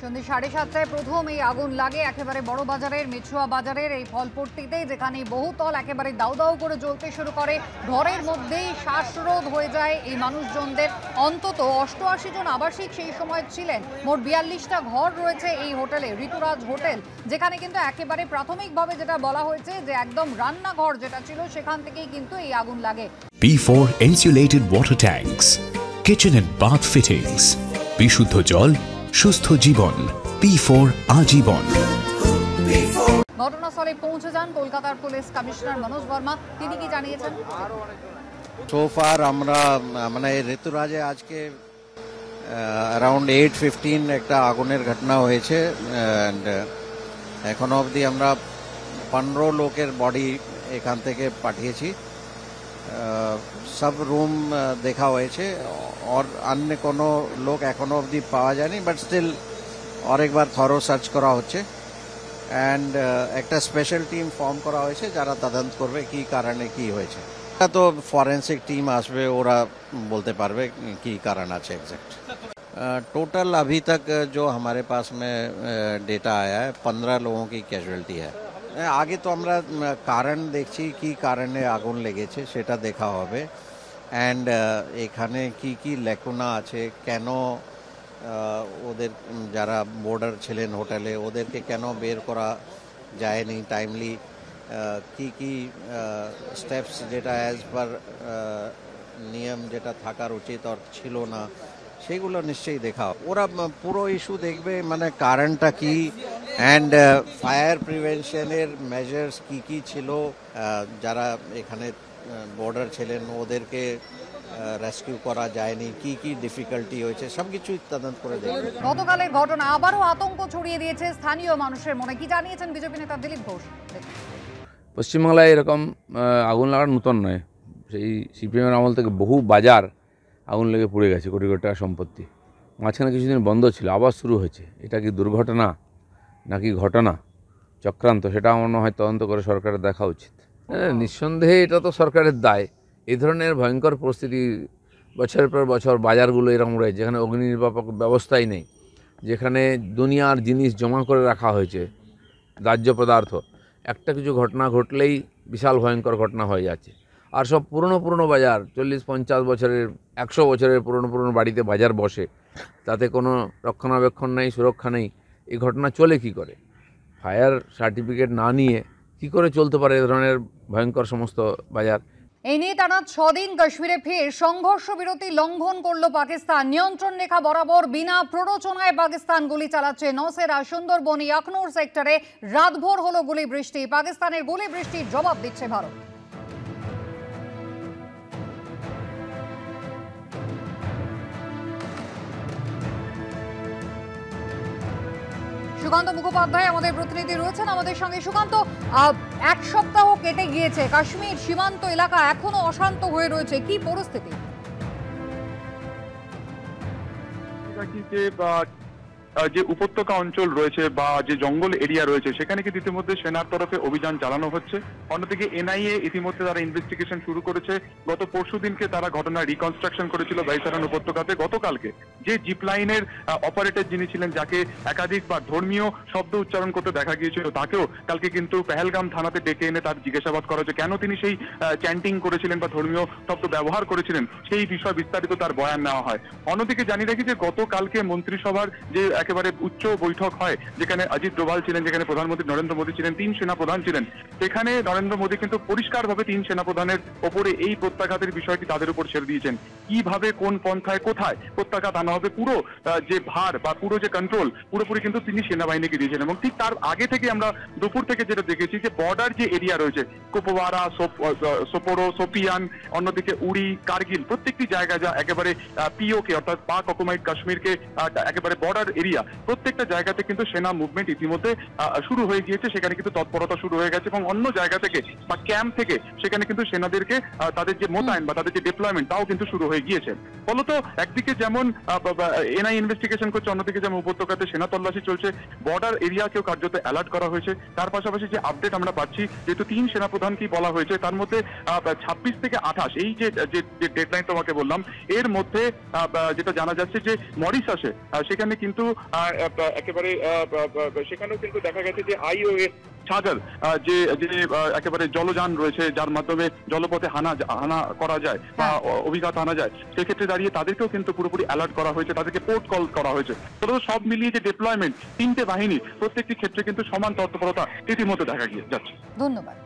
সন্ধ্যে 7:30টায় প্রথম এই আগুন লাগে একেবারে বড় বাজারের মেছুয়া বাজারের এই ফলপট্টিতে, যেখানে বহুতল একেবারে দাউ দাউ করে জ্বলতে শুরু করে। ঘরের মধ্যেই শ্বাসরোধ হয়ে যায় এই মানুষজনদের। অন্তত 88 জন আবাসিক সেই সময় ছিলেন। মোট 42টা ঘর রয়েছে এই হোটেলে, ঋতুরাজ হোটেল, যেখানে কিন্তু একেবারে প্রাথমিকভাবে যেটা বলা হয়েছে যে একদম রান্নাঘর যেটা ছিল সেখান থেকেই কিন্তু এই আগুন লাগে। P4 insulated water tanks, kitchen and bath fittings, বিশুদ্ধ জল, সুস্থ জীবন, P4 আজীবন। ঘটনাস্থলে পৌঁছে যান কলকাতার পুলিশ কমিশনার মনোজ বর্মা। তিনি কি জানিয়েছেন? সোফার আমরা মানে ঋতুরাজে আজকে অ্যারাউন্ড 8:15 একটা আগুনের ঘটনা হয়েছে। অ্যান্ড এখনো অবধি আমরা 15 লোকের বডি এখান থেকে পাঠিয়েছি। সব রুম দেখা হয়েছে আর অন্য কোনো লোক এখনো অবধি পাওয়া যায়নি, বাট স্টিল আরেকবার থরো সার্চ করা হচ্ছে। অ্যান্ড একটা স্পেশাল টিম ফর্ম করা হয়েছে যারা তদন্ত করবে কি কারণে কি হয়েছে। তো ফরেন্সিক টিম আসবে, ওরা বলতে পারবে কি কারণ আছে एग्जैक्ट। टोटल अभी तक जो हमारे पास में डेटा आया है 15 लोगों की कैजुअलिटी है। আগে তো আমরা কারণ দেখছি কি কারণে আগুন লেগেছে সেটা দেখা হবে। অ্যান্ড এখানে কি কি ল্যাকুনা আছে, কেন ওদের যারা বোর্ডার ছিলেন হোটেলে ওদেরকে কেন বের করা যায়নি টাইমলি, কি কি স্টেপস যেটা অ্যাজ পার নিয়ম যেটা থাকার উচিত আর ছিল না, সেগুলো নিশ্চয়ই দেখা। ওরা পুরো ইস্যু দেখবে, মানে কারণটা কি অ্যান্ড ফায়ার প্রিভেনশনের মেজার্স কি কি ছিল, যারা এখানে বর্ডার ছিলেন ওদেরকে রেস্কিউ করা যায়নি, কি কি ডিফিকাল্টি হয়েছে, সবকিছু তদন্ত করে দেখবে। গতকালের ঘটনা আবারও আতঙ্ক ছড়িয়ে দিয়েছে স্থানীয় মানুষের মনে। কি জানিয়েছেন বিজেপি নেতা দিলীপ ঘোষ? পশ্চিমবাংলায় এরকম আগুন লাগার নতুন নয়, সেই সিপিএমের আমল থেকে বহু বাজার আগুন লেগে পুড়ে গেছে, কোটি কোটি টাকা সম্পত্তি। মাঝখানে কিছুদিন বন্ধ ছিল, আবার শুরু হয়েছে। এটা কি দুর্ঘটনা নাকি ঘটনা চক্রান্ত, সেটা আমার মনে হয় তদন্ত করে সরকারের দেখা উচিত। নিঃসন্দেহে এটা তো সরকারের দায়। এই ধরনের ভয়ঙ্কর পরিস্থিতি বছরের পর বছর বাজারগুলো এরকম রয়েছে, যেখানে অগ্নি নির্বাপক ব্যবস্থাই নেই, যেখানে দুনিয়ার জিনিস জমা করে রাখা হয়েছে, দাহ্য পদার্থ। একটা কিছু ঘটনা ঘটলেই বিশাল ভয়ঙ্কর ঘটনা হয়ে যাচ্ছে। আর সব পুরনো বাজার, 40-50 বছরের 100 বছরের পুরনো বাড়িতে বাজার বসে, তাতে কোনো রক্ষণাবেক্ষণ নেই, সুরক্ষা নেই। এই ঘটনা চলে কি করে? ফায়ার সার্টিফিকেট না নিয়ে কি করে চলতে পারে এ ধরনের ভয়ঙ্কর সমস্ত বাজার? এই নিয়ে টানা 6 দিন কাশ্মীরে ফের সংঘর্ষ বিরতি লঙ্ঘন করল পাকিস্তান। নিয়ন্ত্রণ রেখা বরাবর বিনা প্ররোচনায় পাকিস্তান গুলি চালাচ্ছে। নওশেরা, সুন্দরবনি, আখনুর সেক্টরে রাতভর হলো গুলি বৃষ্টি। পাকিস্তানের গুলি বৃষ্টির জবাব দিচ্ছে ভারত। সুকান্ত মুখোপাধ্যায় আমাদের প্রতিনিধি রয়েছেন আমাদের সঙ্গে। সুকান্ত, 1 সপ্তাহ কেটে গিয়েছে, কাশ্মীর সীমান্ত এলাকা এখনো অশান্ত হয়ে রয়েছে, কি পরিস্থিতি? যে উপত্যকা অঞ্চল রয়েছে বা যে জঙ্গল এরিয়া রয়েছে সেখানে কিন্তু ইতিমধ্যে সেনার তরফে অভিযান চালানো হচ্ছে। অন্যদিকে এনআইএ ইতিমধ্যে তারা ইনভেস্টিগেশন শুরু করেছে। গত পরশুদিনকে তারা ঘটনা রিকনস্ট্রাকশন করেছিল বাইসারান উপত্যকাতে। গতকালকে যে জিপ লাইনের অপারেটর যিনি ছিলেন, যাকে একাধিকবার ধর্মীয় শব্দ উচ্চারণ করতে দেখা গিয়েছিল, তাকেও কালকে কিন্তু পেহেলগাম থানাতে ডেকে এনে তার জিজ্ঞাসাবাদ করা হয়েছে। কেন তিনি সেই চ্যান্টিং করেছিলেন বা ধর্মীয় শব্দ ব্যবহার করেছিলেন সেই বিষয়ে বিস্তারিত তার বয়ান নেওয়া হয়। অন্যদিকে জানিয়ে রাখি যে গতকালকে মন্ত্রিসভার যে একেবারে উচ্চ বৈঠক হয়, যেখানে অজিত ডোভাল ছিলেন, যেখানে প্রধানমন্ত্রী নরেন্দ্র মোদী ছিলেন, 3 সেনাপ্রধান ছিলেন, সেখানে নরেন্দ্র মোদী কিন্তু পরিষ্কারভাবে 3 সেনাপ্রধানের ওপরে এই প্রত্যাঘাতের বিষয়টি তাদের উপর ছেড়ে দিয়েছেন। কিভাবে কোন পন্থায় কোথায় প্রত্যাঘাত আনা হবে, পুরো যে ভার বা পুরো যে কন্ট্রোল পুরোপুরি কিন্তু তিনি সেনাবাহিনীকে দিয়েছেন। এবং ঠিক তার আগে থেকে আমরা দুপুর থেকে যেটা দেখেছি যে বর্ডার যে এরিয়া রয়েছে, কুপওয়ারা, সোপোরো, সোপিয়ান, অন্যদিকে উড়ি, কার্গিল, প্রত্যেকটি জায়গায় যা একেবারে পিওকে অর্থাৎ পাক অকুপাইড কাশ্মীরকে একেবারে বর্ডার এরিয়া, প্রত্যেকটা জায়গাতে কিন্তু সেনা মুভমেন্ট ইতিমধ্যে শুরু হয়ে গিয়েছে। সেখানে কিন্তু তৎপরতা শুরু হয়ে গেছে এবং অন্য জায়গা থেকে বা ক্যাম্প থেকে সেখানে কিন্তু সেনাদেরকে তাদের যে মোতায়েন বা তাদের যে ডিপ্লয়মেন্ট তাও কিন্তু শুরু হয়ে গিয়েছে। ফলত একদিকে যেমন এনআই ইনভেস্টিগেশন করছে, অন্যদিকে যেমন উপত্যকাতে সেনা তল্লাশি চলছে, বর্ডার এরিয়াকেও কার্যত অ্যালার্ট করা হয়েছে। তার পাশাপাশি যে আপডেট আমরা পাচ্ছি, যেহেতু 3 সেনাপ্রধানকেই বলা হয়েছে, তার মধ্যে 26 থেকে 28 এই যে ডেডলাইন তোমাকে বললাম, এর মধ্যে যেটা জানা যাচ্ছে যে মরিশাসে সেখানে কিন্তু একেবারে সেখানেও কিন্তু দেখা গেছে যে আইওএ ছাগল যে যে একেবারে জলযান রয়েছে যার মাধ্যমে জলপথে হানা করা যায় বা অভিঘাত আনা যায়, সেক্ষেত্রে দাঁড়িয়ে তাদেরকেও কিন্তু পুরোপুরি অ্যালার্ট করা হয়েছে, তাদেরকে পোর্ট কল করা হয়েছে। তবে সব মিলিয়ে যে ডেপ্লয়মেন্ট, তিনটে বাহিনী প্রত্যেকটি ক্ষেত্রে কিন্তু সমান তৎপরতা ইতিমধ্যে দেখা যাচ্ছে। ধন্যবাদ।